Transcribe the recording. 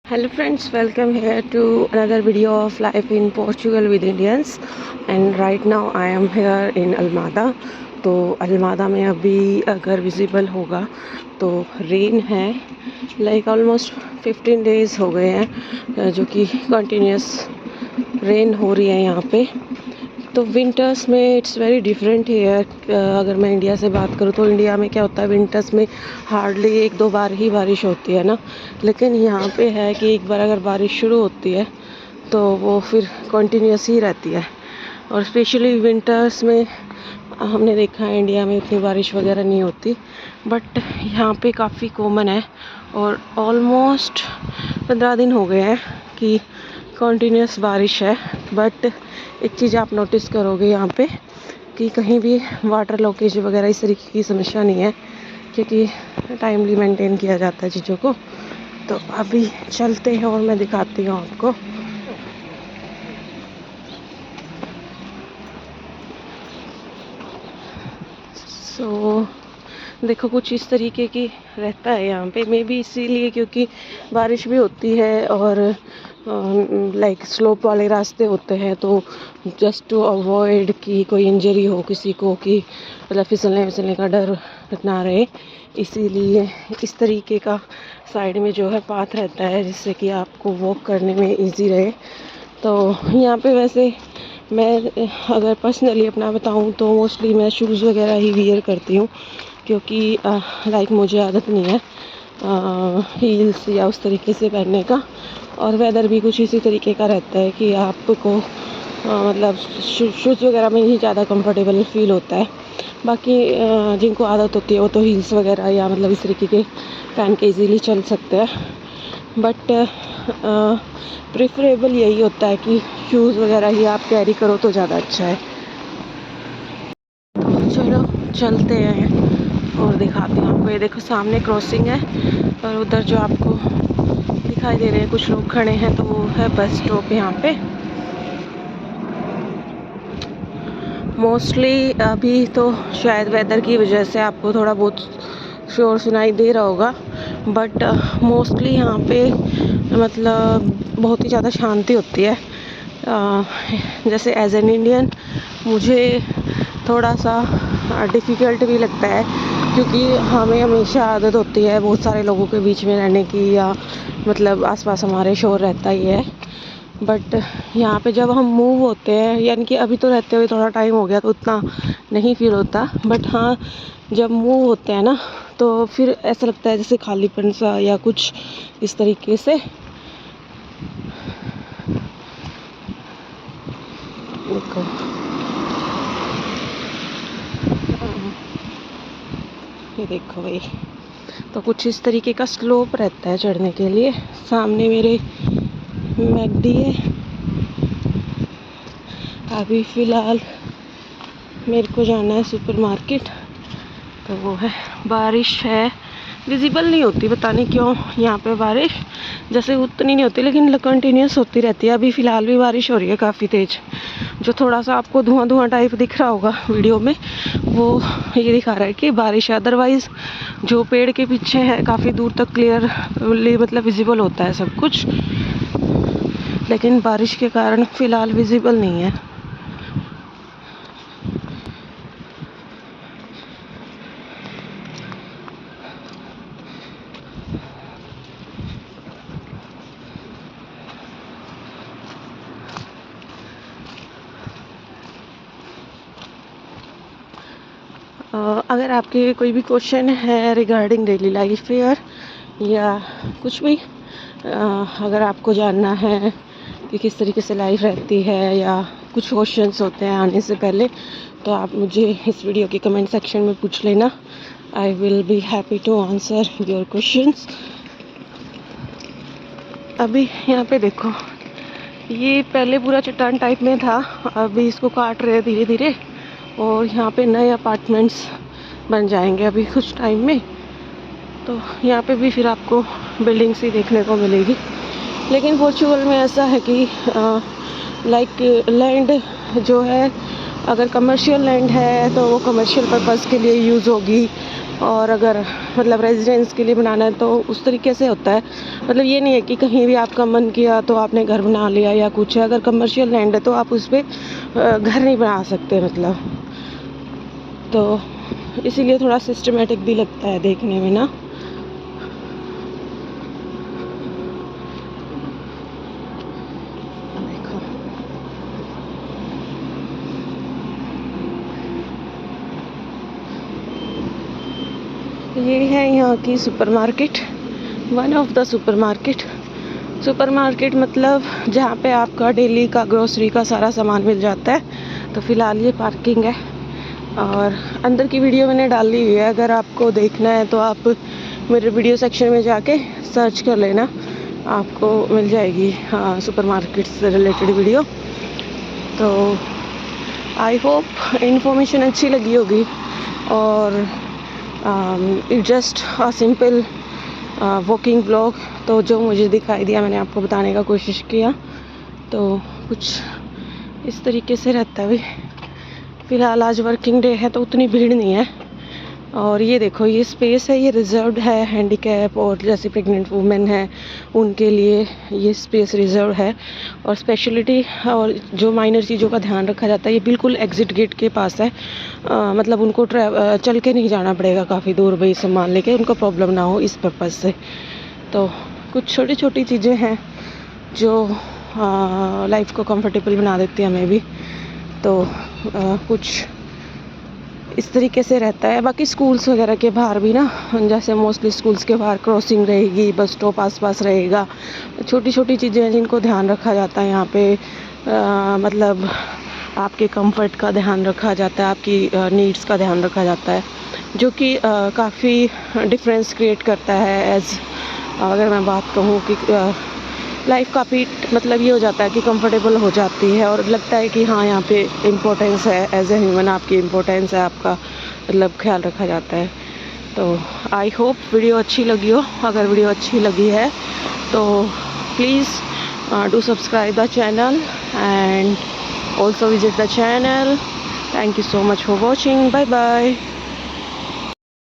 Hello friends, welcome here to another video of life in Portugal with Indians. And right now I am here in Almada. तो अलमादा में अभी अगर visible होगा तो rain है, like almost 15 days हो गए हैं जो कि कंटिन्यूस रेन हो रही है यहाँ पे। तो विंटर्स में इट्स वेरी डिफरेंट हेयर। अगर मैं इंडिया से बात करूँ तो इंडिया में क्या होता है, विंटर्स में हार्डली एक दो बार ही बारिश होती है ना, लेकिन यहाँ पे है कि एक बार अगर बारिश शुरू होती है तो वो फिर कंटिन्यूस ही रहती है। और स्पेशली विंटर्स में हमने देखा है इंडिया में उतनी बारिश वगैरह नहीं होती, बट यहाँ पे काफ़ी कॉमन है। और ऑलमोस्ट 15 दिन हो गए हैं कि कंटिन्यूस बारिश है। बट एक चीज़ आप नोटिस करोगे यहाँ पे कि कहीं भी वाटर लॉकेज वगैरह इस तरीके की समस्या नहीं है, क्योंकि टाइमली मेंटेन किया जाता है चीज़ों को। तो अभी चलते हैं और मैं दिखाती हूँ आपको। सो देखो कुछ इस तरीके की रहता है यहाँ पे, मे बी इसीलिए क्योंकि बारिश भी होती है और लाइक स्लोप वाले रास्ते होते हैं, तो जस्ट टू अवॉइड कि कोई इंजरी हो किसी को, कि मतलब फिसलने का डर ना रहे, इसीलिए इस तरीके का साइड में जो है पाथ रहता है जिससे कि आपको वॉक करने में इजी रहे। तो यहाँ पे वैसे मैं अगर पर्सनली अपना बताऊँ तो मोस्टली मैं शूज़ वगैरह ही वियर करती हूँ, क्योंकि लाइक मुझे आदत नहीं है हील्स या उस तरीके से पहनने का। और वेदर भी कुछ इसी तरीके का रहता है कि आपको मतलब शूज़ वगैरह में ही ज़्यादा कंफर्टेबल फील होता है। बाकी जिनको आदत होती है वो तो हील्स वगैरह या मतलब इस तरीके के पहन के इजीली चल सकते हैं। बट प्रेफरेबल यही होता है कि शूज़ वगैरह ही आप कैरी करो तो ज़्यादा अच्छा है। तो चलो चलते हैं और दिखाती हूँ आपको। ये देखो सामने क्रॉसिंग है और उधर जो आपको दिखाई दे रहे हैं कुछ लोग खड़े हैं, तो वो है बस स्टॉप यहाँ पे। मोस्टली अभी तो शायद वेदर की वजह से आपको थोड़ा बहुत शोर सुनाई दे रहा होगा, बट मोस्टली यहाँ पे मतलब बहुत ही ज़्यादा शांति होती है। जैसे एज एन इंडियन मुझे थोड़ा सा डिफ़िकल्ट भी लगता है, क्योंकि हमें हमेशा आदत होती है बहुत सारे लोगों के बीच में रहने की, या मतलब आसपास हमारे शोर रहता ही है। बट यहाँ पे जब हम मूव होते हैं, यानी कि अभी तो रहते हुए थोड़ा टाइम हो गया तो उतना नहीं फील होता, बट हाँ जब मूव होते हैं ना तो फिर ऐसा लगता है जैसे खालीपन सा या कुछ इस तरीके से। देखो ये देखो भाई, तो कुछ इस तरीके का स्लोप रहता है चढ़ने के लिए। सामने मेरे मैकडी है। अभी फ़िलहाल मेरे को जाना है सुपरमार्केट, तो वो है। बारिश है, विजिबल नहीं होती, पता नहीं क्यों यहाँ पे बारिश जैसे उतनी नहीं होती, लेकिन कंटिन्यूस होती रहती है। अभी फ़िलहाल भी बारिश हो रही है काफ़ी तेज़। जो थोड़ा सा आपको धुआं धुआं टाइप दिख रहा होगा वीडियो में, वो ये दिखा रहा है कि बारिश है। अदरवाइज़ जो पेड़ के पीछे है काफ़ी दूर तक क्लियरली मतलब विजिबल होता है सब कुछ, लेकिन बारिश के कारण फ़िलहाल विजिबल नहीं है। अगर आपके कोई भी क्वेश्चन है रिगार्डिंग डेली लाइफ फेयर या कुछ भी, अगर आपको जानना है कि किस तरीके से लाइफ रहती है या कुछ क्वेश्चंस होते हैं आने से पहले, तो आप मुझे इस वीडियो के कमेंट सेक्शन में पूछ लेना। I will be happy to answer your questions. अभी यहाँ पे देखो, ये पहले पूरा चट्टान टाइप में था, अभी इसको काट रहे हैं धीरे धीरे, और यहाँ पे नए अपार्टमेंट्स बन जाएंगे अभी कुछ टाइम में। तो यहाँ पे भी फिर आपको बिल्डिंग्स ही देखने को मिलेगी। लेकिन पोर्चुगल में ऐसा है कि लाइक लैंड जो है अगर कमर्शियल लैंड है तो वो कमर्शियल पर्पज़ के लिए यूज़ होगी, और अगर मतलब रेजिडेंस के लिए बनाना है तो उस तरीके से होता है। मतलब ये नहीं है कि कहीं भी आपका मन किया तो आपने घर बना लिया या कुछ है। अगर कमर्शियल लैंड है तो आप उस पर घर नहीं बना सकते मतलब। तो इसीलिए थोड़ा सिस्टमेटिक भी लगता है देखने में ना। देखो ये है यहाँ की supermarket, one of the supermarket मतलब जहाँ पे आपका डेली का ग्रोसरी का सारा सामान मिल जाता है। तो फ़िलहाल ये पार्किंग है, और अंदर की वीडियो मैंने डाली हुई है, अगर आपको देखना है तो आप मेरे वीडियो सेक्शन में जाके सर्च कर लेना, आपको मिल जाएगी हाँ सुपरमार्केट से रिलेटेड वीडियो। तो आई होप इन्फॉर्मेशन अच्छी लगी होगी, और it just a simple walking blog. तो जो मुझे दिखाई दिया मैंने आपको बताने का कोशिश किया। तो कुछ इस तरीके से रहता है। अभी फ़िलहाल आज वर्किंग डे है तो उतनी भीड़ नहीं है। और ये देखो ये स्पेस है, ये रिज़र्व्ड है हैंडीकैप और जैसे प्रेग्नेंट वुमेन है उनके लिए ये स्पेस रिज़र्व है। और स्पेशलिटी और जो माइनर चीज़ों का ध्यान रखा जाता है, ये बिल्कुल एग्ज़िट गेट के पास है। मतलब उनको चल के नहीं जाना पड़ेगा काफ़ी दूर भाई सामान लेके, उनको प्रॉब्लम ना हो इस पर्पज़ से। तो कुछ छोटी छोटी चीज़ें हैं जो लाइफ को कंफर्टेबल बना देती है हमें भी। तो कुछ इस तरीके से रहता है। बाकी स्कूल्स वगैरह के बाहर भी ना, जैसे मोस्टली स्कूल्स के बाहर क्रॉसिंग रहेगी, बस स्टॉप आसपास रहेगा, छोटी छोटी चीज़ें हैं जिनको ध्यान रखा जाता है यहाँ पे। मतलब आपके कंफर्ट का ध्यान रखा जाता है, आपकी नीड्स का ध्यान रखा जाता है, जो कि काफ़ी डिफरेंस क्रिएट करता है। एज़ अगर मैं बात कहूँ कि लाइफ काफ़ी मतलब ये हो जाता है कि कंफर्टेबल हो जाती है, और लगता है कि हाँ यहाँ पे इम्पोर्टेंस है, एज ए ह्यूमन आपकी इम्पोर्टेंस है, आपका मतलब ख्याल रखा जाता है। तो आई होप वीडियो अच्छी लगी हो। अगर वीडियो अच्छी लगी है तो please do subscribe the channel and also visit the channel. Thank you so much for watching. Bye bye.